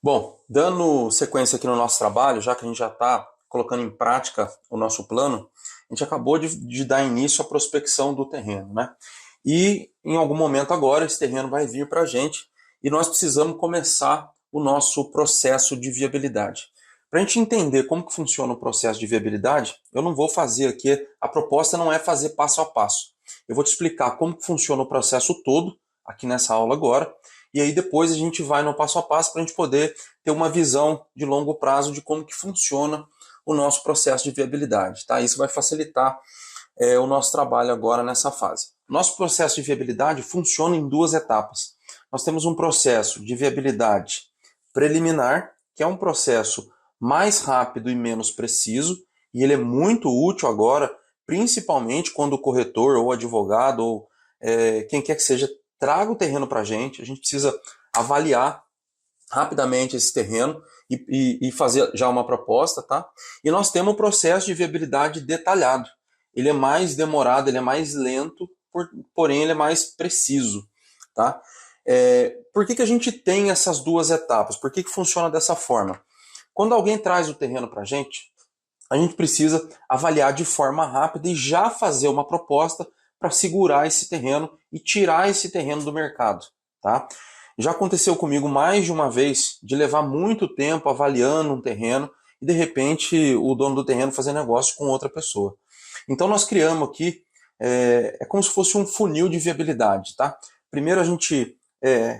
Bom, dando sequência aqui no nosso trabalho, já que a gente já está colocando em prática o nosso plano, a gente acabou de dar início à prospecção do terreno, né? E em algum momento agora esse terreno vai vir para a gente e nós precisamos começar o nosso processo de viabilidade. Para a gente entender como que funciona o processo de viabilidade, eu não vou fazer aqui, a proposta não é fazer passo a passo. Eu vou te explicar como que funciona o processo todo aqui nessa aula agora, e aí depois a gente vai no passo a passo para a gente poder ter uma visão de longo prazo de como que funciona o nosso processo de viabilidade. Tá? Isso vai facilitar o nosso trabalho agora nessa fase. Nosso processo de viabilidade funciona em duas etapas. Nós temos um processo de viabilidade preliminar, que é um processo mais rápido e menos preciso, e ele é muito útil agora, principalmente quando o corretor ou advogado ou quem quer que seja traga o terreno para a gente precisa avaliar rapidamente esse terreno e fazer já uma proposta, tá? E nós temos o processo de viabilidade detalhado. Ele é mais demorado, ele é mais lento, porém ele é mais preciso, tá? Por que a gente tem essas duas etapas? Por que funciona dessa forma? Quando alguém traz o terreno para a gente precisa avaliar de forma rápida e já fazer uma proposta para segurar esse terreno e tirar esse terreno do mercado, tá? Já aconteceu comigo mais de uma vez de levar muito tempo avaliando um terreno e de repente o dono do terreno fazer negócio com outra pessoa. Então nós criamos aqui, como se fosse um funil de viabilidade, tá? Primeiro a gente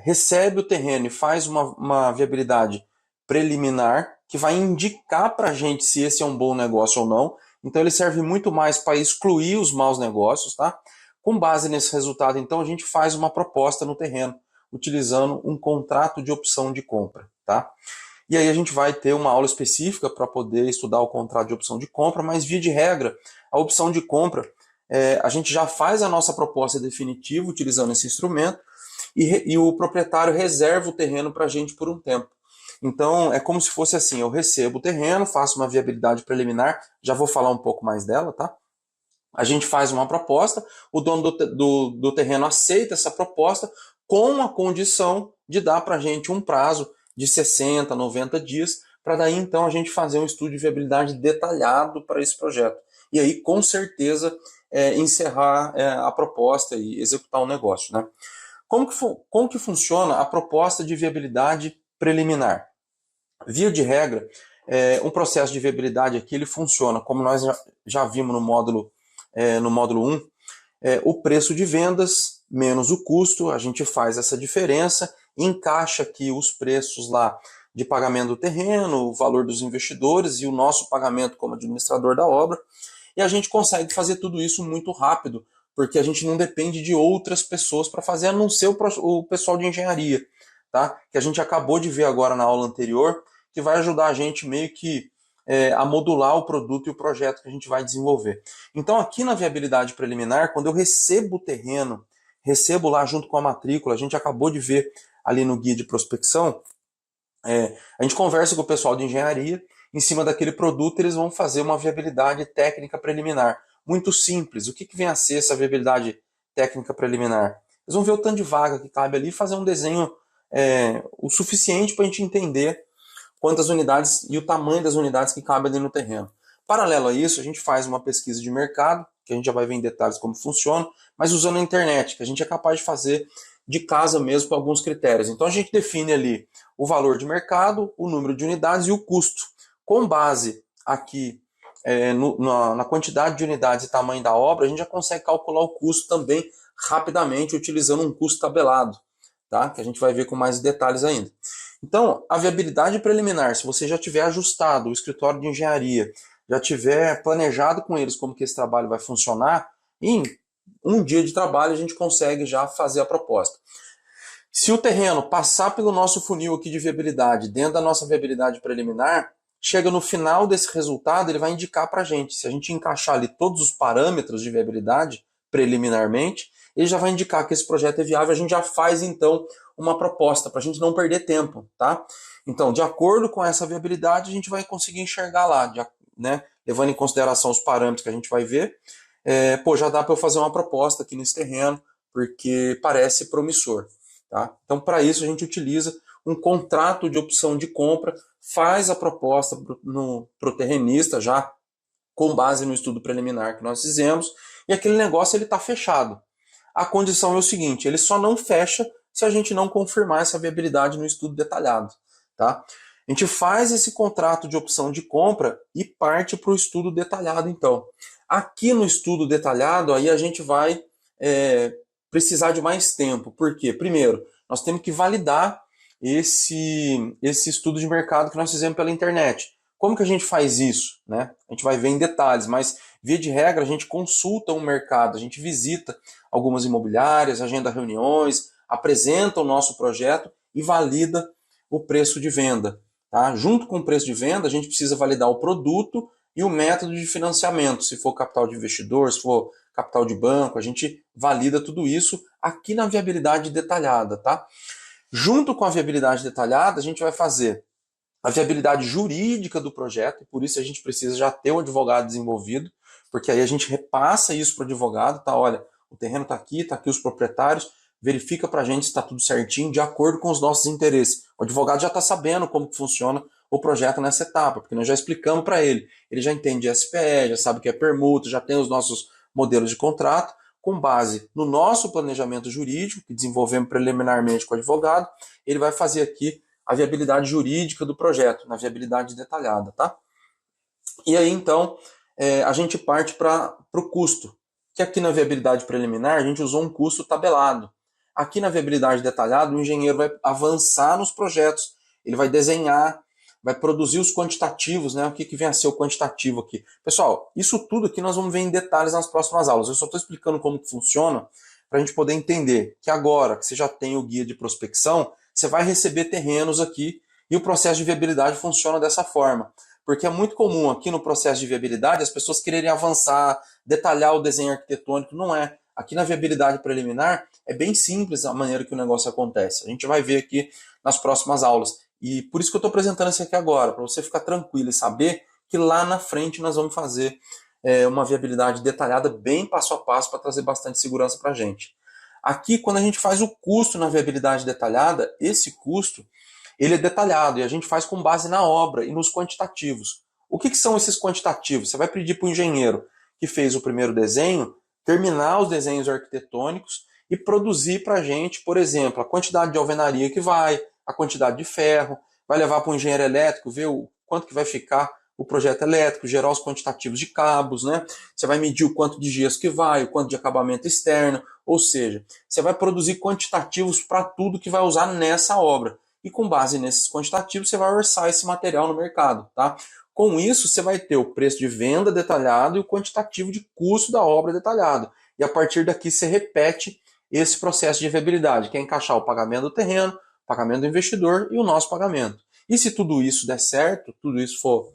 recebe o terreno e faz uma viabilidade preliminar que vai indicar para a gente se esse é um bom negócio ou não. Então ele serve muito mais para excluir os maus negócios, tá? Com base nesse resultado, então a gente faz uma proposta no terreno, utilizando um contrato de opção de compra, tá? E aí a gente vai ter uma aula específica para poder estudar o contrato de opção de compra, mas via de regra, a opção de compra, a gente já faz a nossa proposta definitiva utilizando esse instrumento e o proprietário reserva o terreno para a gente por um tempo. Então, é como se fosse assim, eu recebo o terreno, faço uma viabilidade preliminar, já vou falar um pouco mais dela, tá? A gente faz uma proposta, o dono do terreno aceita essa proposta com a condição de dar para a gente um prazo de 60, 90 dias, para daí então a gente fazer um estudo de viabilidade detalhado para esse projeto. E aí, com certeza, encerrar a proposta e executar o negócio, né? Como que funciona a proposta de viabilidade preliminar? Via de regra, um processo de viabilidade aqui ele funciona, como nós já vimos no módulo 1, o preço de vendas menos o custo, a gente faz essa diferença, encaixa aqui os preços lá de pagamento do terreno, o valor dos investidores e o nosso pagamento como administrador da obra, e a gente consegue fazer tudo isso muito rápido, porque a gente não depende de outras pessoas para fazer, a não ser o pessoal de engenharia, tá? Que a gente acabou de ver agora na aula anterior, que vai ajudar a gente meio que a modular o produto e o projeto que a gente vai desenvolver. Então, aqui na viabilidade preliminar, quando eu recebo o terreno, recebo lá junto com a matrícula, a gente acabou de ver ali no guia de prospecção, a gente conversa com o pessoal de engenharia, em cima daquele produto eles vão fazer uma viabilidade técnica preliminar. Muito simples. O que vem a ser essa viabilidade técnica preliminar? Eles vão ver o tanto de vaga que cabe ali e fazer um desenho o suficiente para a gente entender quantas unidades e o tamanho das unidades que cabem ali no terreno. Paralelo a isso, a gente faz uma pesquisa de mercado, que a gente já vai ver em detalhes como funciona, mas usando a internet, que a gente é capaz de fazer de casa mesmo com alguns critérios. Então a gente define ali o valor de mercado, o número de unidades e o custo. Com base aqui na quantidade de unidades e tamanho da obra, a gente já consegue calcular o custo também rapidamente utilizando um custo tabelado, tá? Que a gente vai ver com mais detalhes ainda. Então, a viabilidade preliminar, se você já tiver ajustado o escritório de engenharia, já tiver planejado com eles como que esse trabalho vai funcionar, em um dia de trabalho a gente consegue já fazer a proposta. Se o terreno passar pelo nosso funil aqui de viabilidade, dentro da nossa viabilidade preliminar, chega no final desse resultado, ele vai indicar para a gente. Se a gente encaixar ali todos os parâmetros de viabilidade preliminarmente, ele já vai indicar que esse projeto é viável, a gente já faz então uma proposta para a gente não perder tempo, tá? Então, de acordo com essa viabilidade, a gente vai conseguir enxergar lá, né, levando em consideração os parâmetros que a gente vai ver, já dá para eu fazer uma proposta aqui nesse terreno, porque parece promissor, tá? Então, para isso a gente utiliza um contrato de opção de compra, faz a proposta para o terrenista, já com base no estudo preliminar que nós fizemos, e aquele negócio está fechado. A condição é o seguinte, ele só não fecha se a gente não confirmar essa viabilidade no estudo detalhado. Tá? A gente faz esse contrato de opção de compra e parte para o estudo detalhado, então. Aqui no estudo detalhado, aí a gente vai precisar de mais tempo. Por quê? Primeiro, nós temos que validar esse estudo de mercado que nós fizemos pela internet. Como que a gente faz isso? Né? A gente vai ver em detalhes, mas via de regra a gente consulta o mercado, a gente visita algumas imobiliárias, agenda reuniões, apresenta o nosso projeto e valida o preço de venda. Tá? Junto com o preço de venda, a gente precisa validar o produto e o método de financiamento. Se for capital de investidor, se for capital de banco, a gente valida tudo isso aqui na viabilidade detalhada. Tá? Junto com a viabilidade detalhada, a gente vai fazer a viabilidade jurídica do projeto, e por isso a gente precisa já ter o advogado desenvolvido, porque aí a gente repassa isso para o advogado, tá? Olha, o terreno está aqui os proprietários, verifica para a gente se está tudo certinho, de acordo com os nossos interesses. O advogado já está sabendo como que funciona o projeto nessa etapa, porque nós já explicamos para ele. Ele já entende SPE, já sabe o que é permuta, já tem os nossos modelos de contrato, com base no nosso planejamento jurídico, que desenvolvemos preliminarmente com o advogado, ele vai fazer aqui a viabilidade jurídica do projeto, na viabilidade detalhada. Tá? E aí, então, a gente parte para o custo, que aqui na viabilidade preliminar a gente usou um custo tabelado. Aqui na viabilidade detalhada, o engenheiro vai avançar nos projetos, ele vai desenhar, vai produzir os quantitativos, né? O que vem a ser o quantitativo aqui. Pessoal, isso tudo aqui nós vamos ver em detalhes nas próximas aulas. Eu só estou explicando como que funciona para a gente poder entender que agora que você já tem o guia de prospecção, você vai receber terrenos aqui e o processo de viabilidade funciona dessa forma. Porque é muito comum aqui no processo de viabilidade as pessoas quererem avançar, detalhar o desenho arquitetônico. Não é. Aqui na viabilidade preliminar é bem simples a maneira que o negócio acontece. A gente vai ver aqui nas próximas aulas. E por isso que eu estou apresentando isso aqui agora, para você ficar tranquilo e saber que lá na frente nós vamos fazer uma viabilidade detalhada bem passo a passo para trazer bastante segurança para a gente. Aqui, quando a gente faz o custo na viabilidade detalhada, esse custo ele é detalhado e a gente faz com base na obra e nos quantitativos. O que são esses quantitativos? Você vai pedir para o engenheiro que fez o primeiro desenho terminar os desenhos arquitetônicos e produzir para a gente, por exemplo, a quantidade de alvenaria que vai, a quantidade de ferro, vai levar para o engenheiro elétrico, ver o quanto que vai ficar o projeto elétrico, gerar os quantitativos de cabos, né? Você vai medir o quanto de gesso que vai, o quanto de acabamento externo, ou seja, você vai produzir quantitativos para tudo que vai usar nessa obra. E com base nesses quantitativos, você vai orçar esse material no mercado, tá? Com isso, você vai ter o preço de venda detalhado e o quantitativo de custo da obra detalhado. E a partir daqui, você repete esse processo de viabilidade, que é encaixar o pagamento do terreno, o pagamento do investidor e o nosso pagamento. E se tudo isso der certo, tudo isso for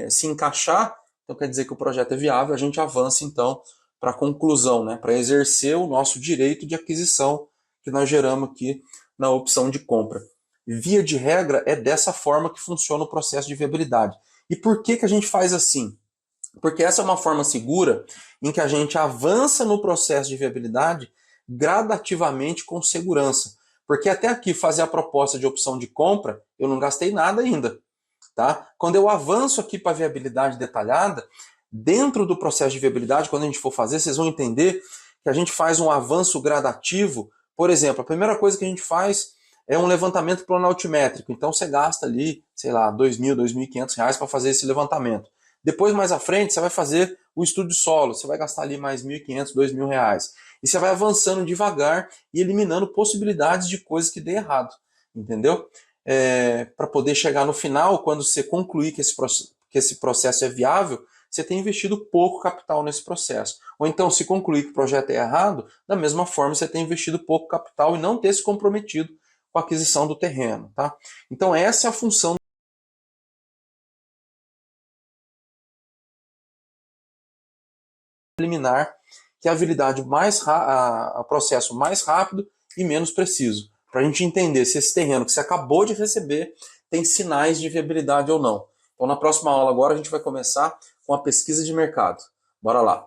se encaixar, então quer dizer que o projeto é viável, a gente avança então para a conclusão, né, para exercer o nosso direito de aquisição que nós geramos aqui na opção de compra. Via de regra, é dessa forma que funciona o processo de viabilidade. E por que a gente faz assim? Porque essa é uma forma segura em que a gente avança no processo de viabilidade gradativamente com segurança. Porque até aqui fazer a proposta de opção de compra, eu não gastei nada ainda. Tá? Quando eu avanço aqui para a viabilidade detalhada, dentro do processo de viabilidade, quando a gente for fazer, vocês vão entender que a gente faz um avanço gradativo. Por exemplo, a primeira coisa que a gente faz é um levantamento planaltimétrico. Então você gasta ali, sei lá, R$2.000, R$2.500 para fazer esse levantamento. Depois, mais à frente, você vai fazer o estudo de solo. Você vai gastar ali mais R$1.500, R$2.000. E você vai avançando devagar e eliminando possibilidades de coisas que dê errado. Entendeu? Para poder chegar no final, quando você concluir que esse processo é viável, você tem investido pouco capital nesse processo. Ou então, se concluir que o projeto é errado, da mesma forma você tem investido pouco capital e não ter se comprometido com a aquisição do terreno. Tá? Então, essa é a função preliminar, que é a habilidade a processo mais rápido e menos preciso. Para a gente entender se esse terreno que você acabou de receber tem sinais de viabilidade ou não. Então, na próxima aula agora, a gente vai começar com a pesquisa de mercado. Bora lá!